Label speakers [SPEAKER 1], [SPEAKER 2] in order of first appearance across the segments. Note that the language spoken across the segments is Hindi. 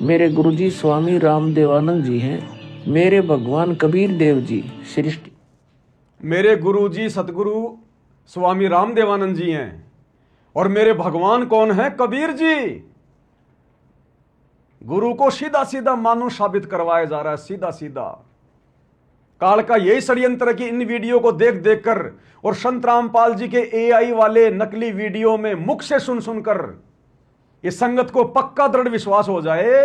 [SPEAKER 1] मेरे गुरुजी स्वामी रामदेवानंद जी हैं। मेरे भगवान कबीर देव जी सृष्टि।
[SPEAKER 2] मेरे गुरुजी सतगुरु स्वामी रामदेवानंद जी हैं और मेरे भगवान कौन है? कबीर जी। गुरु को सीधा सीधा मानुष साबित करवाया जा रहा है, सीधा सीधा। काल का यही षड्यंत्र कि इन वीडियो को देख देख कर और संत रामपाल जी के एआई वाले नकली वीडियो में मुख से सुन सुनकर इस संगत को पक्का दृढ़ विश्वास हो जाए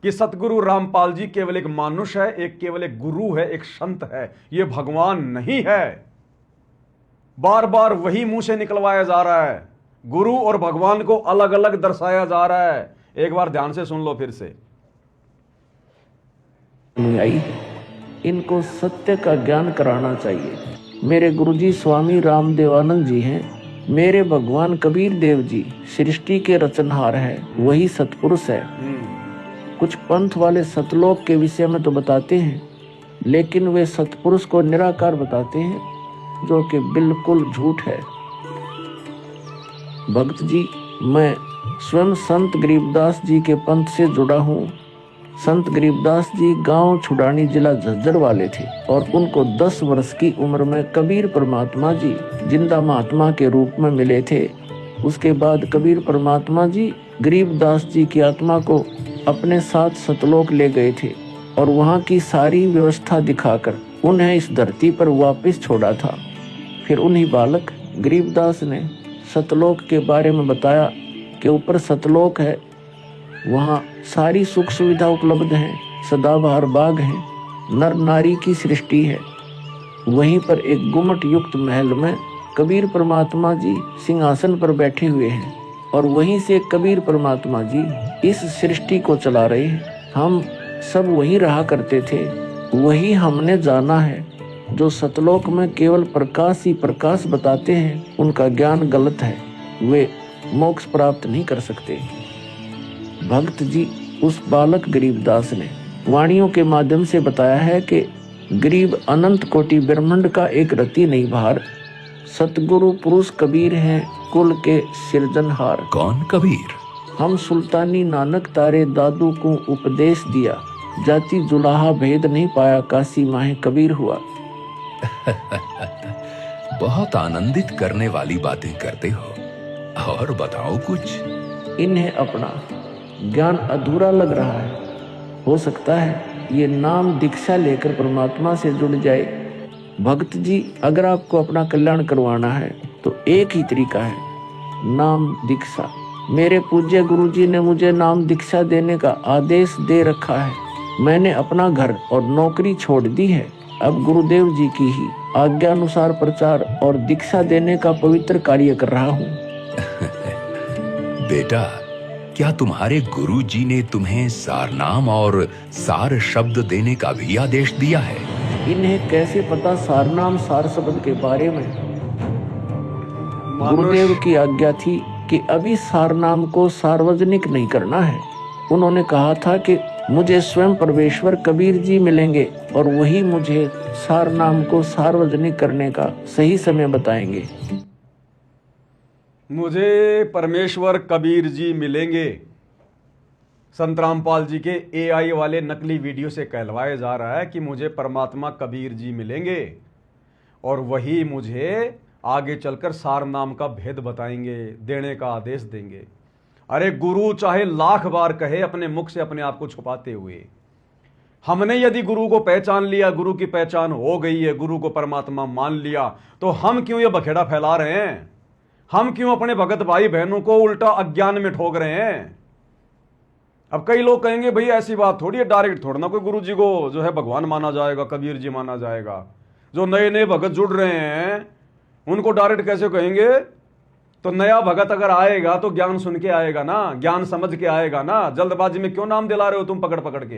[SPEAKER 2] कि सतगुरु रामपाल जी केवल एक मानुष है, एक केवल एक गुरु है, एक संत है, यह भगवान नहीं है। बार बार वही मुंह से निकलवाया जा रहा है, गुरु और भगवान को अलग अलग दर्शाया जा रहा है। एक बार ध्यान से सुन लो फिर से।
[SPEAKER 1] इनको सत्य का ज्ञान कराना चाहिए। मेरे गुरुजी स्वामी रामदेवानंद जी हैं। मेरे भगवान कबीर देव जी सृष्टि के रचनहार हैं, वही सतपुरुष है। कुछ पंथ वाले सतलोक के विषय में तो बताते हैं, लेकिन वे सतपुरुष को निराकार बताते हैं, जो कि बिल्कुल झूठ है। भक्त जी, मैं स्वयं संत गरीबदास जी के पंथ से जुड़ा हूँ। संत गरीबदास जी गांव छुड़ानी जिला झज्जर वाले थे और उनको 10 वर्ष की उम्र में कबीर परमात्मा जी जिंदा महात्मा के रूप में मिले थे। उसके बाद कबीर परमात्मा जी गरीबदास जी की आत्मा को अपने साथ सतलोक ले गए थे और वहाँ की सारी व्यवस्था दिखाकर उन्हें इस धरती पर वापस छोड़ा था। फिर उन्हीं बालक गरीबदास ने सतलोक के बारे में बताया कि ऊपर सतलोक है, वहाँ सारी सुख सुविधा उपलब्ध है, सदाबहार बाग है, नर नारी की सृष्टि है। वहीं पर एक गुम्मट युक्त महल में कबीर परमात्मा जी सिंहासन पर बैठे हुए हैं और वहीं से कबीर परमात्मा जी इस सृष्टि को चला रहे हैं। हम सब वहीं रहा करते थे, वही हमने जाना है। जो सतलोक में केवल प्रकाश ही प्रकाश बताते हैं, उनका ज्ञान गलत है, वे मोक्ष प्राप्त नहीं कर सकते। भक्त जी, उस बालक गरीबदास ने वाणियों के माध्यम से बताया है कि गरीब अनंत कोटि ब्रह्मांड का एक रति नहीं भार, सतगुरु पुरुष कबीर हैं कुल के सिरजनहार।
[SPEAKER 3] कौन कबीर?
[SPEAKER 1] हम सुल्तानी नानक तारे दादू को उपदेश दिया, जाति जुलाहा भेद नहीं पाया, काशी माहे कबीर हुआ।
[SPEAKER 3] बहुत आनंदित करने वाली बातें करते हो, और बताओ कुछ।
[SPEAKER 1] इन्हें अपना ज्ञान अधूरा लग रहा है। हो सकता है ये नाम दीक्षा लेकर परमात्मा से जुड़ जाए। भक्त जी, अगर आपको अपना कल्याण करवाना है तो एक ही तरीका है, नाम दीक्षा। मेरे पूज्य गुरु जी ने मुझे नाम दीक्षा देने का आदेश दे रखा है। मैंने अपना घर और नौकरी छोड़ दी है। अब गुरुदेव जी की ही आज्ञा अनुसार प्रचार और दीक्षा देने का पवित्र कार्य कर रहा हूँ।
[SPEAKER 3] बेटा, क्या तुम्हारे गुरु जी ने तुम्हें सारनाम और सार शब्द देने का भी आदेश दिया है?
[SPEAKER 1] इन्हें कैसे पता सारनाम सार शब्द के बारे में? गुरुदेव की आज्ञा थी कि अभी सारनाम को सार्वजनिक नहीं करना है। उन्होंने कहा था कि मुझे स्वयं परमेश्वर कबीर जी मिलेंगे और वही मुझे सारनाम को सार्वजनिक करने का सही समय बताएंगे।
[SPEAKER 2] मुझे परमेश्वर कबीर जी मिलेंगे, संत रामपाल जी के एआई वाले नकली वीडियो से कहलवाया जा रहा है कि मुझे परमात्मा कबीर जी मिलेंगे और वही मुझे आगे चलकर सारनाम का भेद बताएंगे, देने का आदेश देंगे। अरे गुरु चाहे लाख बार कहे अपने मुख से अपने आप को छुपाते हुए, हमने यदि गुरु को पहचान लिया, गुरु की पहचान हो गई है, गुरु को परमात्मा मान लिया, तो हम क्यों ये बखेड़ा फैला रहे हैं? हम क्यों अपने भगत भाई बहनों को उल्टा अज्ञान में ठोक रहे हैं? अब कई लोग कहेंगे भाई ऐसी बात थोड़ी है, डायरेक्ट थोड़ा ना कोई गुरु जी को जो है भगवान माना जाएगा, कबीर जी माना जाएगा। जो नए नए भगत जुड़ रहे हैं उनको डायरेक्ट कैसे कहेंगे? तो नया भगत अगर आएगा तो ज्ञान सुन के आएगा ना, ज्ञान समझ के आएगा ना। जल्दबाजी में क्यों नाम दिला रहे हो तुम पकड़ पकड़ के?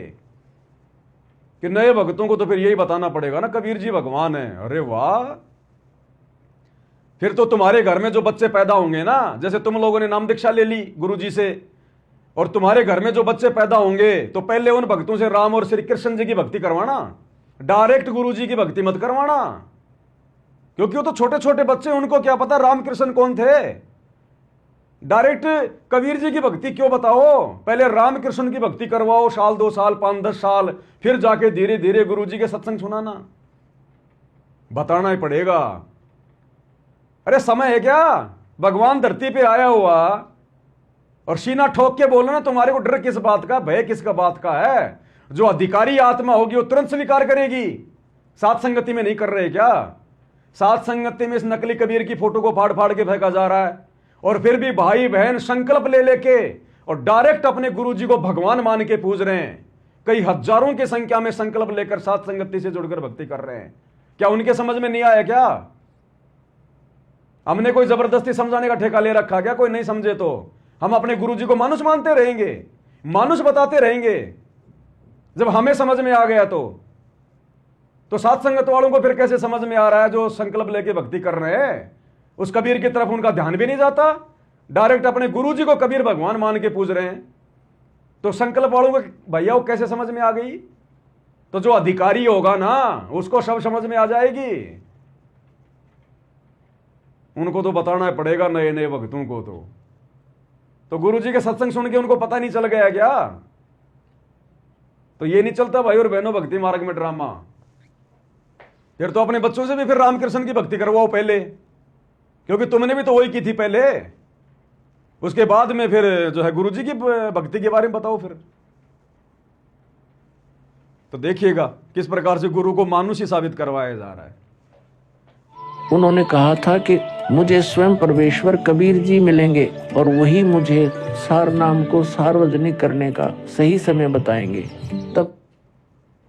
[SPEAKER 2] कि नए भगतों को तो फिर यही बताना पड़ेगा ना कबीर जी भगवान है। अरे वाह, फिर तो तुम्हारे घर में जो बच्चे पैदा होंगे ना, जैसे तुम लोगों ने नाम दीक्षा ले ली गुरु जी से, और तुम्हारे घर में जो बच्चे पैदा होंगे तो पहले उन भक्तों से राम और श्री कृष्ण जी की भक्ति करवाना, डायरेक्ट गुरु जी की भक्ति मत करवाना। क्योंकि वो तो छोटे छोटे बच्चे, उनको क्या पता राम कृष्ण कौन थे। डायरेक्ट कबीर जी की भक्ति क्यों बताओ? पहले रामकृष्ण की भक्ति करवाओ, साल 2 साल 5-10 साल, फिर जाके धीरे धीरे गुरु जी के सत्संग सुनाना। बताना ही पड़ेगा। अरे समय है क्या? भगवान धरती पे आया हुआ और सीना ठोक के बोलो ना, तुम्हारे को डर किस बात का, भय किसका बात का है? जो अधिकारी आत्मा होगी वो तुरंत स्वीकार करेगी। सात संगति में नहीं कर रहे क्या? सात संगति में इस नकली कबीर की फोटो को फाड़ फाड़ के फेंका जा रहा है, और फिर भी भाई बहन संकल्प ले लेके और डायरेक्ट अपने गुरु जी को भगवान मान के पूज रहे हैं। कई हजारों की संख्या में संकल्प लेकर सात संगति से जुड़कर भक्ति कर रहे हैं। क्या उनके समझ में नहीं आया क्या? हमने कोई जबरदस्ती समझाने का ठेका ले रखा क्या? कोई नहीं समझे तो हम अपने गुरु जी को मानुष मानते रहेंगे, मानुष बताते रहेंगे। जब हमें समझ में आ गया तो सात संगत वालों को फिर कैसे समझ में आ रहा है? जो संकल्प लेके भक्ति कर रहे हैं उस कबीर की तरफ उनका ध्यान भी नहीं जाता, डायरेक्ट अपने गुरु जी को कबीर भगवान मान के पूज रहे हैं। तो संकल्प वालों को भैया वो कैसे समझ में आ गई? तो जो अधिकारी होगा ना उसको सब समझ में आ जाएगी। उनको तो बताना पड़ेगा नए नए भक्तों को। तो गुरु जी के सत्संग सुन के उनको पता नहीं चल गया क्या? तो ये नहीं चलता भाई और बहनों भक्ति मार्ग में ड्रामा। फिर तो अपने बच्चों से भी फिर रामकृष्ण की भक्ति करवाओ पहले, क्योंकि तुमने भी तो वही की थी पहले। उसके बाद में फिर जो है गुरु जी की भक्ति के बारे में बताओ फिर। तो देखिएगा किस प्रकार से गुरु को मानुष ही साबित करवाया जा रहा है।
[SPEAKER 1] उन्होंने कहा था कि मुझे स्वयं परमेश्वर कबीर जी मिलेंगे और वही मुझे सार नाम को सार्वजनिक करने का सही समय बताएंगे। तब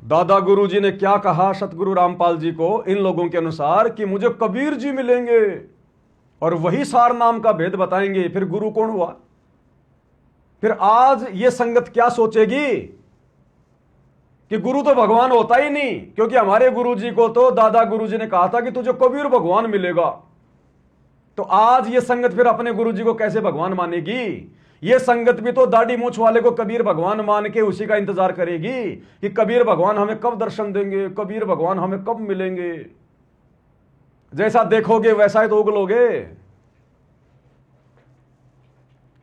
[SPEAKER 2] दादा गुरु जी ने क्या कहा सतगुरु रामपाल जी को इन लोगों के अनुसार कि मुझे कबीर जी मिलेंगे और वही सार नाम का भेद बताएंगे। फिर गुरु कौन हुआ? फिर आज ये संगत क्या सोचेगी कि गुरु तो भगवान होता ही नहीं, क्योंकि हमारे गुरु जी को तो दादा गुरु जी ने कहा था कि तुझे कबीर भगवान मिलेगा। तो आज ये संगत फिर अपने गुरु जी को कैसे भगवान मानेगी? ये संगत भी तो दाढ़ी मूछ वाले को कबीर भगवान मान के उसी का इंतजार करेगी कि कबीर भगवान हमें कब दर्शन देंगे, कबीर भगवान हमें कब मिलेंगे। जैसा देखोगे वैसा ही तो उगलोगे।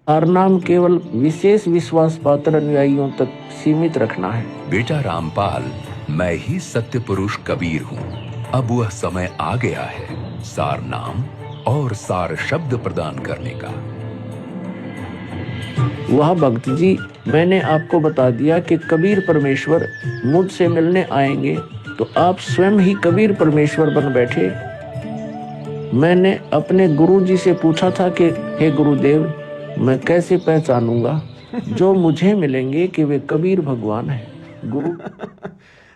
[SPEAKER 1] सार नाम केवल विशेष विश्वास पात्र अनुयायियों तक सीमित रखना है।
[SPEAKER 3] बेटा रामपाल, मैं ही सत्य पुरुष कबीर हूँ। अब वह समय आ गया है सार नाम और सार शब्द प्रदान करने का।
[SPEAKER 1] वह भक्त जी, मैंने आपको बता दिया कि कबीर परमेश्वर मुझसे मिलने आएंगे, तो आप स्वयं ही कबीर परमेश्वर बन बैठे। मैंने अपने गुरु जी से पूछा था कि हे गुरुदेव, मैं कैसे पहचानूंगा जो मुझे मिलेंगे कि वे कबीर भगवान हैं?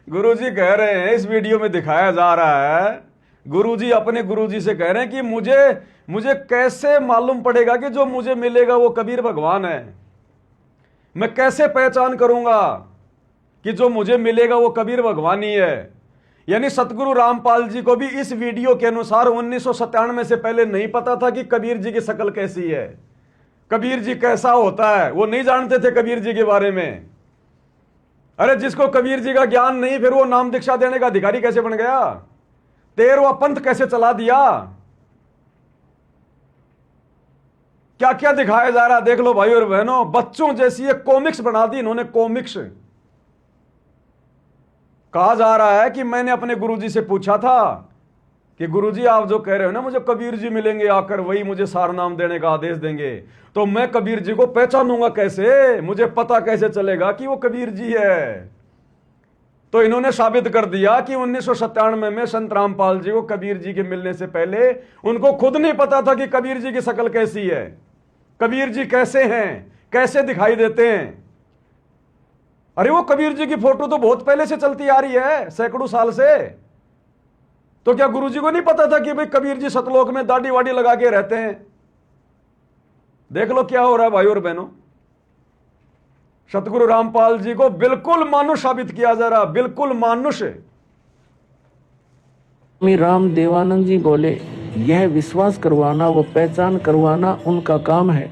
[SPEAKER 2] गुरु जी कह रहे हैं, इस वीडियो में दिखाया जा रहा है, गुरु जी अपने गुरु जी से कह रहे हैं कि मुझे कैसे मालूम पड़ेगा कि जो मुझे मिलेगा वो कबीर भगवान है? मैं कैसे पहचान करूंगा कि जो मुझे मिलेगा वो कबीर भगवान ही है? यानी सतगुरु रामपाल जी को भी इस वीडियो के अनुसार 1997 से पहले नहीं पता था कि कबीर जी की शक्ल कैसी है, कबीर जी कैसा होता है। वो नहीं जानते थे कबीर जी के बारे में। अरे जिसको कबीर जी का ज्ञान नहीं, फिर वो नाम दीक्षा देने का अधिकारी कैसे बन गया? 13वां पंथ कैसे चला दिया? क्या क्या दिखाया जा रहा है देख लो भाई और बहनों। बच्चों जैसी एक कॉमिक्स बना दी इन्होंने, कॉमिक्स। कहा जा रहा है कि मैंने अपने गुरुजी से पूछा था कि गुरुजी आप जो कह रहे हो ना मुझे कबीर जी मिलेंगे आकर, वही मुझे सार नाम देने का आदेश देंगे, तो मैं कबीर जी को पहचानूंगा कैसे? मुझे पता कैसे चलेगा कि वो कबीर जी है? तो इन्होंने साबित कर दिया कि 1997 में संत रामपाल जी को कबीर जी के मिलने से पहले उनको खुद नहीं पता था कि कबीर जी की शक्ल कैसी है, कबीर जी कैसे हैं, कैसे दिखाई देते हैं। अरे वो कबीर जी की फोटो तो बहुत पहले से चलती आ रही है, सैकड़ों साल से। तो क्या गुरु जी को नहीं पता था कि भाई कबीर जी सतलोक में दाढ़ी वाड़ी लगा के रहते हैं? देख लो क्या हो रहा है भाई और बहनों। सतगुरु रामपाल जी को बिल्कुल मानुष साबित किया जा रहा, बिल्कुल मानुष।
[SPEAKER 1] राम देवानंद जी बोले, यह विश्वास करवाना, वो पहचान करवाना उनका काम है।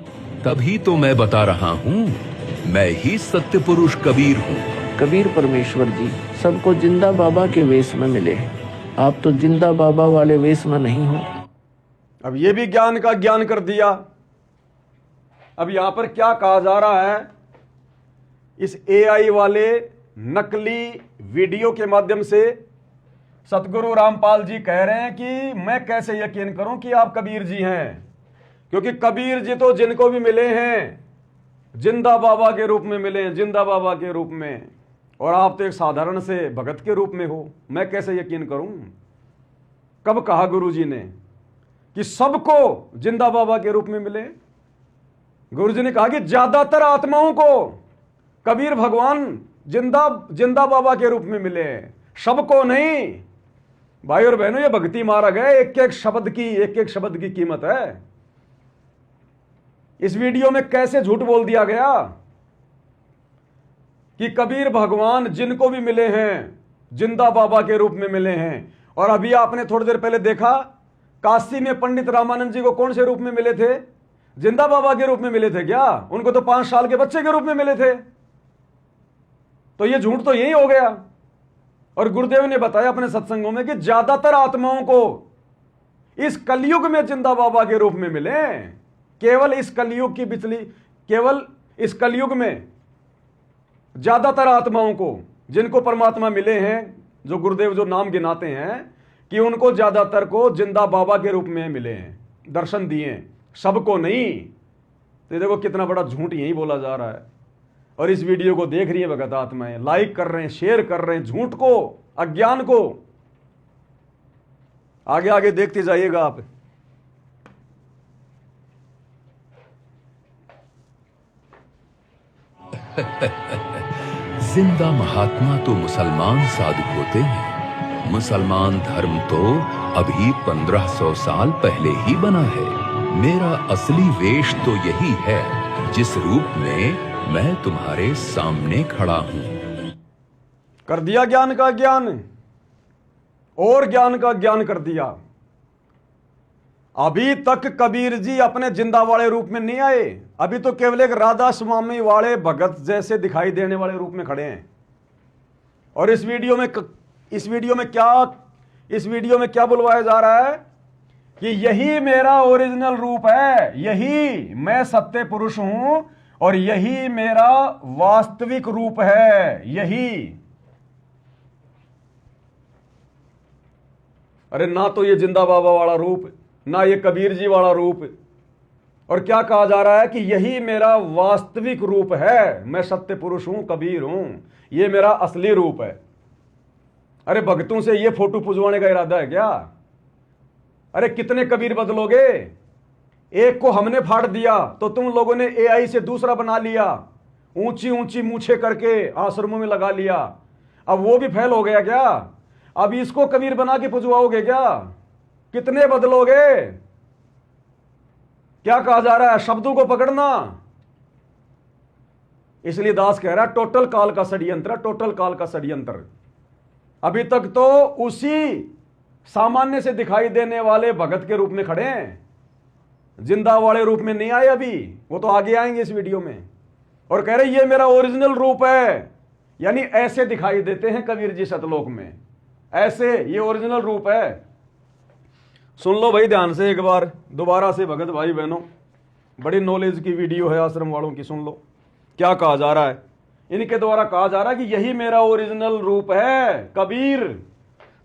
[SPEAKER 3] तभी तो मैं बता रहा हूँ, मैं ही सत्य पुरुष कबीर हूँ।
[SPEAKER 1] कबीर परमेश्वर जी सबको जिंदा बाबा के वेश में मिले, आप तो जिंदा बाबा वाले वेश में नहीं हो।
[SPEAKER 2] अब ये भी ज्ञान का ज्ञान कर दिया अब यहां पर क्या कहा जा रहा है, इस एआई वाले नकली वीडियो के माध्यम से सतगुरु रामपाल जी कह रहे हैं कि मैं कैसे यकीन करूं कि आप कबीर जी हैं, क्योंकि कबीर जी तो जिनको भी मिले हैं जिंदा बाबा के रूप में मिले हैं, जिंदा बाबा के रूप में, और आप तो एक साधारण से भगत के रूप में हो। मैं कैसे यकीन करूं? कब कहा गुरु जी ने कि सबको जिंदा बाबा के रूप में मिले? गुरु जी ने कहा कि ज्यादातर आत्माओं को कबीर भगवान जिंदा बाबा के रूप में मिले हैं, सबको नहीं। भाई और बहनों, ये भक्ति मार्ग है, एक एक शब्द की कीमत है। इस वीडियो में कैसे झूठ बोल दिया गया कि कबीर भगवान जिनको भी मिले हैं जिंदा बाबा के रूप में मिले हैं। और अभी आपने थोड़ी देर पहले देखा, काशी में पंडित रामानंद जी को कौन से रूप में मिले थे? जिंदा बाबा के रूप में मिले थे क्या? उनको तो 5 साल के बच्चे के रूप में मिले थे। तो ये झूठ तो यही हो गया। और गुरुदेव ने बताया अपने सत्संगों में कि ज्यादातर आत्माओं को इस कलयुग में जिंदा बाबा के रूप में मिले। केवल इस कलयुग में ज्यादातर आत्माओं को जिनको परमात्मा मिले हैं, जो गुरुदेव जो नाम गिनाते हैं, कि उनको ज्यादातर को जिंदा बाबा के रूप में मिले हैं, दर्शन दिए, सबको नहीं। तो देखो कितना बड़ा झूठ यही बोला जा रहा है। और इस वीडियो को देख रही है भगत आत्माएं, लाइक कर रहे हैं, शेयर कर रहे हैं, झूठ को, अज्ञान को। आगे आगे देखते जाइएगा आप।
[SPEAKER 3] जिंदा महात्मा तो मुसलमान साधु होते हैं। मुसलमान धर्म तो अभी 1500 साल पहले ही बना है। मेरा असली वेश तो यही है जिस रूप में मैं तुम्हारे सामने खड़ा हूं।
[SPEAKER 2] कर दिया ज्ञान का ज्ञान और ज्ञान का ज्ञान कर दिया। अभी तक कबीर जी अपने जिंदा वाले रूप में नहीं आए। अभी तो केवल एक राधा स्वामी वाले भगत जैसे दिखाई देने वाले रूप में खड़े हैं। और इस वीडियो में क्या बुलवाया जा रहा है कि यही मेरा ओरिजिनल रूप है, यही मैं सत्य पुरुष हूं और यही मेरा वास्तविक रूप है, यही। अरे ना तो ये जिंदा बाबा वाला रूप, ना ये कबीर जी वाला रूप। और क्या कहा जा रहा है कि यही मेरा वास्तविक रूप है, मैं सत्य पुरुष हूं, कबीर हूं, ये मेरा असली रूप है। अरे भक्तों से ये फोटो पुजवाने का इरादा है क्या? अरे कितने कबीर बदलोगे? एक को हमने फाड़ दिया तो तुम लोगों ने एआई से दूसरा बना लिया, ऊंची ऊंची मूछे करके आश्रमों में लगा लिया। अब वो भी फेल हो गया क्या? अब इसको कबीर बना के पुजवाओगे क्या? कितने बदलोगे? क्या कहा जा रहा है? शब्दों को पकड़ना। इसलिए दास कह रहा है टोटल काल का षड्यंत्र, टोटल काल का षड्यंत्र। अभी तक तो उसी सामान्य से दिखाई देने वाले भगत के रूप में खड़े हैं, जिंदा वाले रूप में नहीं आए अभी। वो तो आगे आएंगे इस वीडियो में। और कह रहे ये मेरा ओरिजिनल रूप है, यानी ऐसे दिखाई देते हैं कबीर जी सतलोक में, ऐसे ये ओरिजिनल रूप है। सुन लो भाई ध्यान से एक बार दोबारा से भगत भाई बहनों, बड़ी नॉलेज की वीडियो है आश्रम वालों की। सुन लो क्या कहा जा रहा है। इनके द्वारा कहा जा रहा है कि यही मेरा ओरिजिनल रूप है, कबीर।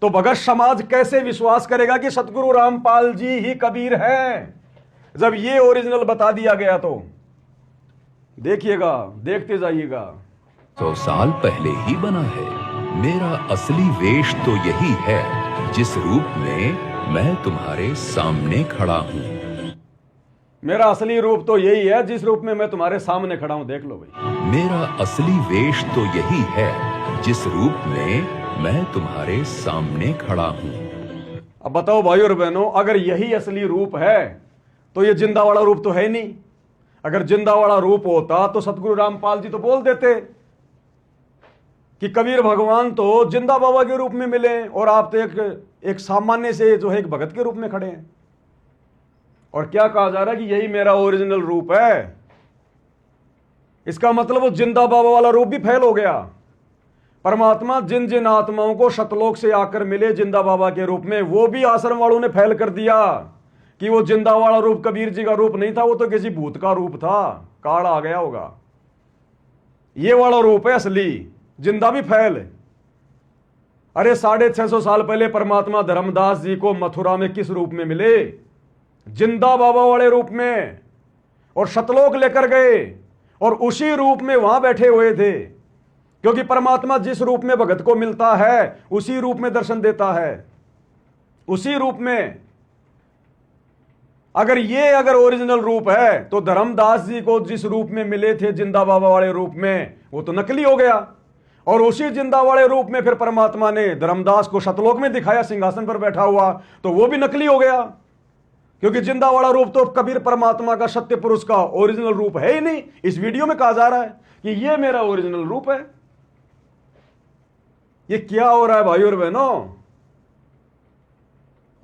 [SPEAKER 2] तो भगत समाज कैसे विश्वास करेगा कि सतगुरु रामपाल जी ही कबीर हैं, जब ये ओरिजिनल बता दिया गया? तो देखिएगा, देखते जाइएगा।
[SPEAKER 3] 100 साल पहले ही बना है। मेरा असली वेश तो यही है जिस रूप में मैं तुम्हारे सामने खड़ा हूं।
[SPEAKER 2] मेरा असली रूप तो यही है जिस रूप में मैं तुम्हारे सामने खड़ा हूं। देख लो भाई,
[SPEAKER 3] मेरा असली वेश तो यही है जिस रूप में मैं तुम्हारे सामने खड़ा हूं।
[SPEAKER 2] अब बताओ भाई और बहनों, अगर यही असली रूप है तो ये जिंदा वाला रूप तो है नहीं। अगर जिंदा वाला रूप होता तो सतगुरु रामपाल जी तो बोल देते कि कबीर भगवान तो जिंदा बाबा के रूप में मिले और आप तो एक सामान्य से जो है एक भगत के रूप में खड़े हैं। और क्या कहा जा रहा है कि यही मेरा ओरिजिनल रूप है। इसका मतलब वो जिंदा बाबा वाला रूप भी फेल हो गया। परमात्मा जिन जिन आत्माओं को सतलोक से आकर मिले जिंदा बाबा के रूप में, वो भी आश्रम वालों ने फेल कर दिया। कि वो जिंदा वाला रूप कबीर जी का रूप नहीं था, वो तो किसी भूत का रूप था, काल आ गया होगा। ये वाला रूप है असली, जिंदा भी फैल। अरे 650 साल पहले परमात्मा धर्मदास जी को मथुरा में किस रूप में मिले? जिंदा बाबा वाले रूप में, और शतलोक लेकर गए और उसी रूप में वहां बैठे हुए थे, क्योंकि परमात्मा जिस रूप में भगत को मिलता है उसी रूप में दर्शन देता है, उसी रूप में। अगर ओरिजिनल रूप है तो धर्मदास जी को जिस रूप में मिले थे जिंदा बाबा वाले रूप में, वो तो नकली हो गया। और उसी जिंदा वाले रूप में फिर परमात्मा ने धर्मदास को शतलोक में दिखाया सिंहासन पर बैठा हुआ, तो वो भी नकली हो गया, क्योंकि जिंदा वाला रूप तो कबीर परमात्मा का सत्य पुरुष का ओरिजिनल रूप है ही नहीं। इस वीडियो में कहा जा रहा है कि ये मेरा ओरिजिनल रूप है। ये क्या हो रहा है भाई और बहनों?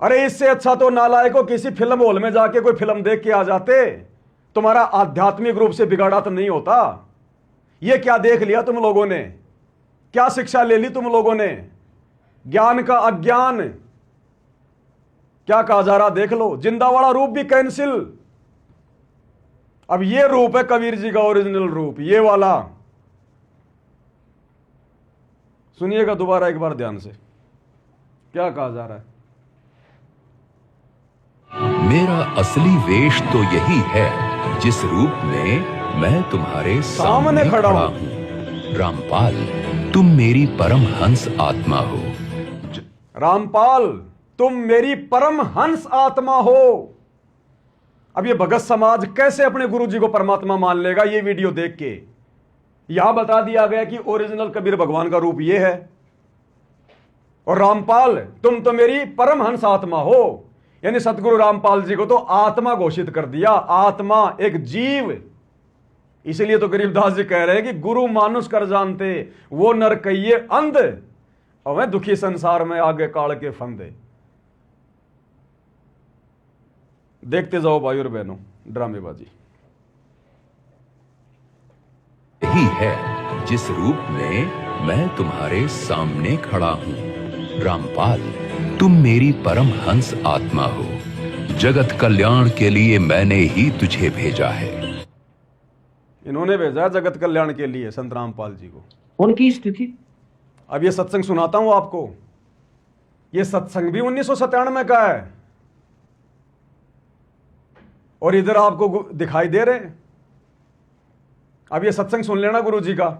[SPEAKER 2] अरे इससे अच्छा तो नालायकों किसी फिल्म हॉल में जाके कोई फिल्म देख के आ जाते, तुम्हारा आध्यात्मिक रूप से बिगाड़ा तो नहीं होता। ये क्या देख लिया तुम लोगों ने, क्या शिक्षा ले ली तुम लोगों ने? ज्ञान का अज्ञान। क्या कहा जा रहा देख लो, जिंदा वाला रूप भी कैंसिल। अब ये रूप है कबीर जी का ओरिजिनल रूप, ये वाला। सुनिएगा दोबारा एक बार ध्यान से, क्या कहा जा रहा है।
[SPEAKER 3] मेरा असली वेश तो यही है जिस रूप में मैं तुम्हारे सामने खड़ा हूँ। रामपाल, तुम मेरी परम हंस आत्मा हो।
[SPEAKER 2] रामपाल, तुम मेरी परम हंस आत्मा हो। अब ये भगत समाज कैसे अपने गुरु जी को परमात्मा मान लेगा? ये वीडियो देख के यहां बता दिया गया कि ओरिजिनल कबीर भगवान का रूप ये है, और रामपाल तुम तो मेरी परम हंस आत्मा हो। यानी सतगुरु रामपाल जी को तो आत्मा घोषित कर दिया, आत्मा एक जीव। इसलिए तो गरीबदास जी कह रहे हैं कि गुरु मानुष कर जानते, वो नर कहिए अंध, और मैं दुखी संसार में आगे काल के फंदे। देखते जाओ भाई और बहनों ड्रामेबाजी।
[SPEAKER 3] यही है जिस रूप में मैं तुम्हारे सामने खड़ा हूँ। रामपाल, तुम मेरी परम हंस आत्मा हो। जगत कल्याण के लिए मैंने ही तुझे भेजा है।
[SPEAKER 2] इन्होंने भेजा जगत कल्याण के लिए संत रामपाल जी को।
[SPEAKER 1] उनकी स्थिति,
[SPEAKER 2] अब ये सत्संग सुनाता हूं आपको। ये सत्संग भी 1997 का है, और इधर आपको दिखाई दे रहे हैं। अब ये सत्संग सुन लेना गुरु जी का।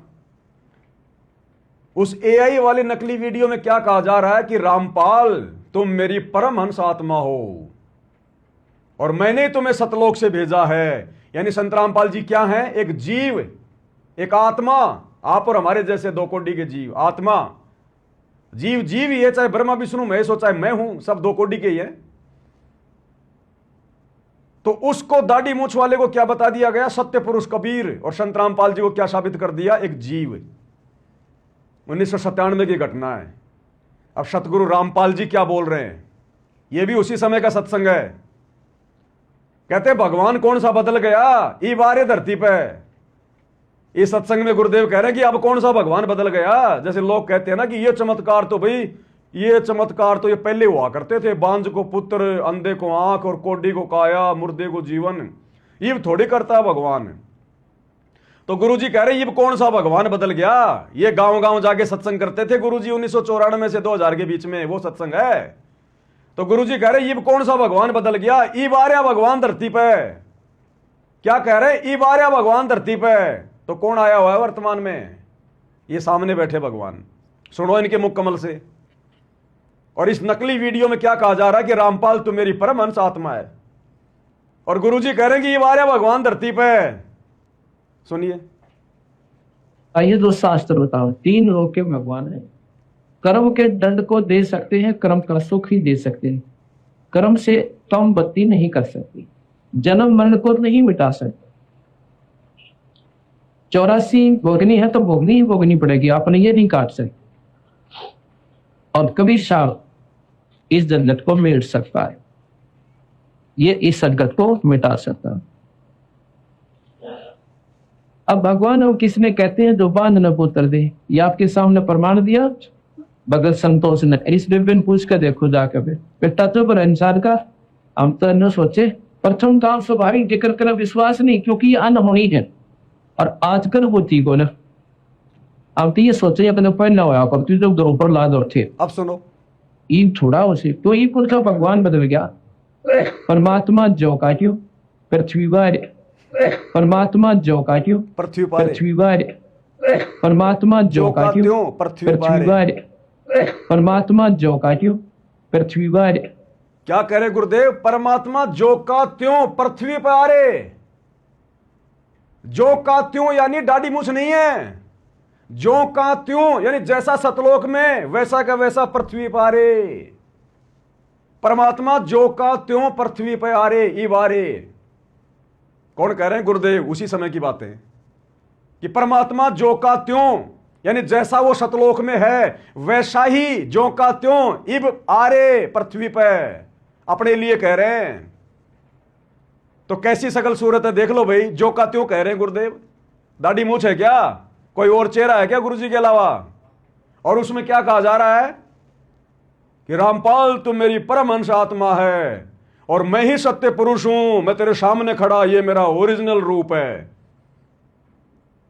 [SPEAKER 2] उस एआई वाली नकली वीडियो में क्या कहा जा रहा है कि रामपाल तुम मेरी परम हंस आत्मा हो, और मैंने तुम्हें सतलोक से भेजा है। यानी संत रामपाल जी क्या हैं? एक जीव, एक आत्मा। आप और हमारे जैसे दो कोटि के जीव, आत्मा। जीव जीव ही है, चाहे ब्रह्मा विष्णु महेश हो, चाहे मैं हूं, सब दो कोटि के ही है। तो उसको दाढ़ी मूछ वाले को क्या बता दिया गया? सत्य पुरुष कबीर। और संत रामपाल जी को क्या साबित कर दिया? एक जीव। 1997 की घटना है। अब सतगुरु रामपाल जी क्या बोल रहे हैं? यह भी उसी समय का सत्संग है। कहते भगवान कौन सा बदल गया ई बारे धरती पे। इस सत्संग में गुरुदेव कह रहे हैं कि अब कौन सा भगवान बदल गया। जैसे लोग कहते हैं ना कि ये चमत्कार तो भाई, ये चमत्कार तो ये पहले हुआ करते थे, बांझ को पुत्र, अंधे को आंख और कोढ़ी को काया, मुर्दे को जीवन। ये थोड़ी करता है भगवान। तो गुरुजी कह रहे हैं ये कौन सा भगवान बदल गया। ये गांव गांव जाके सत्संग करते थे गुरुजी 1994 से 2000 के बीच में, वो सत्संग है। तो गुरुजी कह रहे ये कौन सा भगवान बदल गया? ई बारया भगवान धरती पे। क्या कह रहे? ई बारया भगवान धरती पे। तो कौन आया हुआ है वर्तमान में? ये सामने बैठे भगवान। सुनो इनके मुख कमल से। और इस नकली वीडियो में क्या कहा जा रहा है कि रामपाल तू मेरी परम हंस आत्मा है, और गुरुजी कह रहे हैं कि ये बारया भगवान धरती पे। सुनिए।
[SPEAKER 1] आइए दो शास्त्र बताओ, 3 लोग के भगवान है। कर्म के दंड को दे सकते हैं, कर्म का सुख ही दे सकते हैं। कर्म से तुम बत्ती नहीं कर सकती, जन्म मरण को नहीं मिटा सकते। 84 भोगनी है तो भोगनी ही भोगनी पड़ेगी, आपने ये नहीं काट सकते। और कबीर साहब इस जगत को मिट सकता है, ये इस जगत को मिटा सकता है। अब भगवान और किसने कहते हैं जो बांध न पुत्र दे, ये आपके सामने प्रमाण दिया भगत संतोष ने। इस डिब्बे पूछ कर देखो जाकर, बेटा चुप रहा इंसान का,
[SPEAKER 4] हम तो न सोचे प्रथम तो हम स्वाभाविक जिक्र कर विश्वास नहीं, क्योंकि ये अनहोनी है और आजकल होती को ना हम तो ये सोचे अपने पर ना होया करती जो दो ऊपर ला दो थे।
[SPEAKER 2] अब सुनो,
[SPEAKER 4] इन थोड़ा उसे तो ये कौन सा भगवान बदल गया। परमात्मा जो काट्यो पृथ्वी पर, परमात्मा जो काट्यो
[SPEAKER 2] पृथ्वी पर
[SPEAKER 4] पृथ्वी पर, परमात्मा जो काट्यो
[SPEAKER 2] पृथ्वी
[SPEAKER 4] पृथ्वी
[SPEAKER 2] पर।
[SPEAKER 4] पर, परमात्मा जो काट्यो पृथ्वी पर।
[SPEAKER 2] क्या कह रहे गुरुदेव? परमात्मा जो का त्यों पृथ्वी पर आ रे। जो का त्यों यानी दाढ़ी मूछ नहीं है, जो का त्यों यानी जैसा सतलोक में वैसा का वैसा पृथ्वी पर आ रे। परमात्मा जो का त्यों पृथ्वी पर आ रे ई बारे। कौन कह रहे हैं? गुरुदेव। उसी समय की बातें कि परमात्मा जो का त्यों यानी जैसा वो सतलोक में है वैसा ही जो का त्यों इब आ रे पृथ्वी पर, अपने लिए कह रहे हैं। तो कैसी सकल सूरत है देख लो भाई। जो का त्यों कह रहे हैं गुरुदेव। दाढ़ी मूछ है क्या? कोई और चेहरा है क्या गुरुजी के अलावा? और उसमें क्या कहा जा रहा है कि रामपाल तुम मेरी परमहंस आत्मा है और मैं ही सत्य पुरुष हूं, मैं तेरे सामने खड़ा, ये मेरा ओरिजिनल रूप है।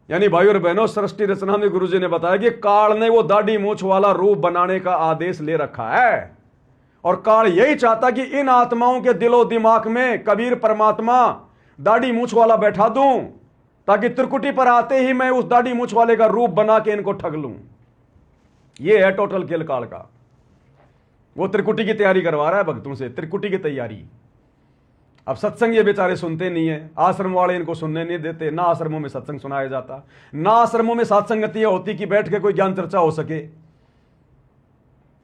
[SPEAKER 2] यानी भाई और बहनों, सृष्टि रचना में गुरुजी ने बताया कि काल ने वो दाढ़ी मूछ वाला रूप बनाने का आदेश ले रखा है और काल यही चाहता कि इन आत्माओं के दिलो दिमाग में कबीर परमात्मा दाढ़ी मूछ वाला बैठा दूं, ताकि त्रिकुटी पर आते ही मैं उस दाढ़ी मूछ वाले का रूप बना के इनको ठग लूं। यह है टोटल खेल काल का। वो त्रिकुटी की तैयारी करवा रहा है भक्तों से, त्रिकुटी की तैयारी। अब सत्संग ये बेचारे सुनते नहीं है, आश्रम वाले इनको सुनने नहीं देते, ना आश्रमों में सत्संग सुनाया जाता, ना आश्रमों में सत्संगतियां होती कि बैठ के कोई ज्ञान चर्चा हो सके।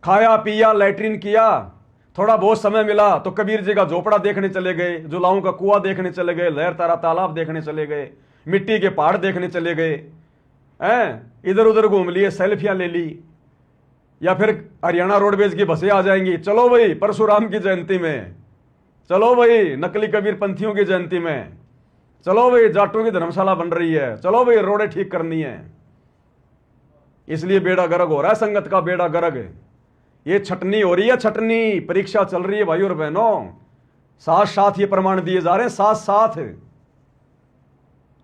[SPEAKER 2] खाया पिया लैट्रिन किया, थोड़ा बहुत समय मिला तो कबीर जी का झोपड़ा देखने चले गए, जुलाओं का कुआं देखने चले गए, लहर तारा तालाब देखने चले गए, मिट्टी के पहाड़ देखने चले गए, इधर उधर घूम लिए, सेल्फियां ले ली, या फिर हरियाणा रोडवेज की बसें आ जाएंगी, चलो भाई परशुराम की जयंती में, चलो भाई नकली कबीर पंथियों की जयंती में, चलो भाई जाटों की धर्मशाला बन रही है, चलो भाई रोडें ठीक करनी है। इसलिए बेड़ा गर्क हो रहा है, संगत का बेड़ा गर्क। ये छटनी हो रही है, छटनी परीक्षा चल रही है भाई और बहनों। साथ साथ ये प्रमाण दिए जा रहे हैं, साथ साथ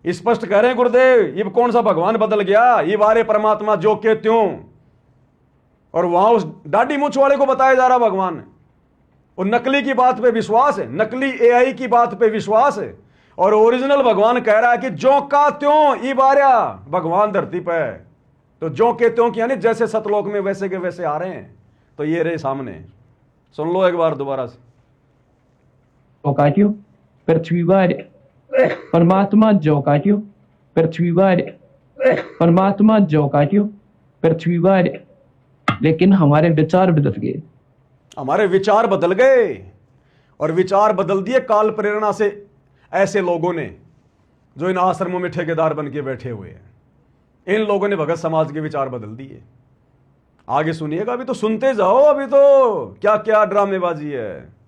[SPEAKER 2] स्पष्ट कह रहे हैं गुरुदेव। ये कौन सा भगवान बदल गया? ये बारे परमात्मा जो के त्यों, और वहां उस दाढ़ी मूछ वाले को बताया जा रहा भगवान। और नकली की बात पे विश्वास है, नकली एआई की बात पे विश्वास है, और ओरिजिनल भगवान कह रहा है कि जो का त्यों ई बार्या भगवान धरती पे। तो जो के त्यों की यानी जैसे सतलोक में वैसे के वैसे आ रहे हैं। तो ये रहे सामने, सुन लो एक बार दोबारा से।
[SPEAKER 4] जो काट्यो पृथ्वी पर, परमात्मा जो काट्यो पृथ्वी पर, परमात्मा जो काट्यो पृथ्वी पर। लेकिन हमारे विचार बदल गए,
[SPEAKER 2] हमारे विचार बदल गए, और विचार बदल दिए काल प्रेरणा से ऐसे लोगों ने जो इन आश्रमों में ठेकेदार बन के बैठे हुए हैं। इन लोगों ने भगत समाज के विचार बदल दिए। आगे सुनिएगा, अभी तो सुनते जाओ, अभी तो क्या क्या ड्रामेबाजी है।